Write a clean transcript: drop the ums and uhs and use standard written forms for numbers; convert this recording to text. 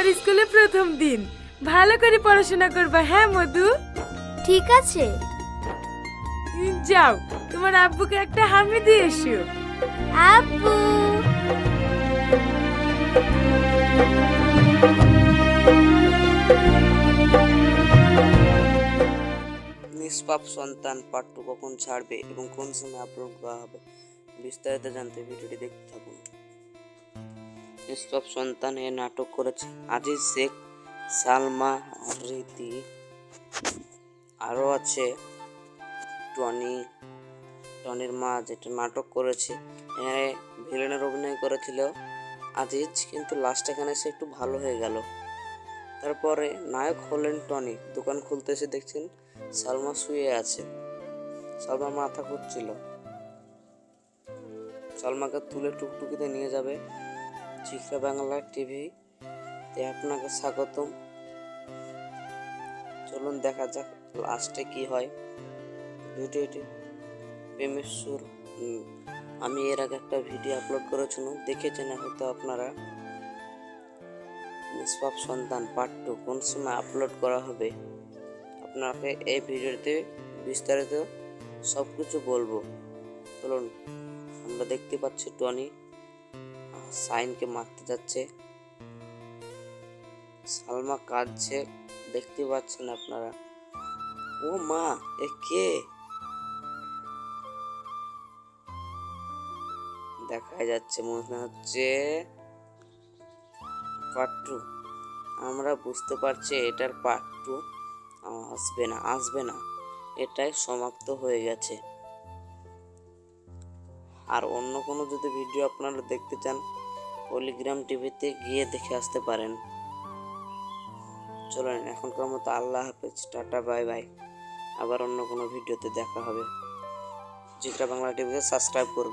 তোমার স্কুলে প্রথম দিন, ভালো করে পড়াশোনা করবা। হ্যাঁ মধু? ঠিক আছে। যাও, তোমার আব্বুকে একটা হামি দিয়ে এসো। আব্বু। নিষ্পাপ সন্তান পার্ট 2 কখন ছাড়বে এবং কোন সময় আপলোড করা হবে, বিস্তারিত জানতে ভিডিওটি দেখতে থাকুন। নিষ্পাপ সন্তান এ নাটক করেছে আজিজ শেখ, সালমা, রীতি, আরও আছে টনির মা, যেটা নাটক করেছে। এখানে ভিলেনের অভিনয় করেছিল আজিজ, কিন্তু লাস্ট এখানে এসে একটু ভালো হয়ে গেল। তারপরে নায়ক হলেন টনি। দোকান খুলতে এসে দেখছেন সালমা শুয়ে আছে। সালমা মাথা ঘুরছিল। সালমাকে তুলে টুকটুকিতে নিয়ে যাবে। জিকরা বাংলা টিভিতে আপনাকে স্বাগতম। চলুন দেখা যাক লাস্টে কি হয়। ভিডিওটি প্রেমের সুর। আমি এর আগে একটা ভিডিও আপলোড করেছিলাম, দেখেছেন হয়তো আপনারা। নিষ্পাপ সন্তান পার্ট 2 কোন সময় আপলোড করা হবে, আপনাকে এই ভিডিওতে বিস্তারিত সব কিছু বলবো। চলুন, আমরা দেখতে পাচ্ছি টনি সাইনকে মারতে যাচ্ছে। সালমা কাঁদছে, দেখতে পাচ্ছেন আপনারা। ও মা, এ কে? দেখা যাচ্ছে মনে হচ্ছে পার্ট 2। আমরা বুঝতে পারছি এটার পার্ট 2 আসবে না, এটাই সমাপ্ত হয়ে গেছে। আর অন্য কোনো যদি ভিডিও আপনারা দেখতে চান, পলিগ্রাম টিভিতে গিয়ে দেখে আসতে পারেন। চলুন এখনকার মতো আল্লাহ হাফেজ, টাটা, বাই বাই। আবার অন্য কোনো ভিডিওতে দেখা হবে। জিকরা বাংলা টিভিকে সাবস্ক্রাইব করবেন।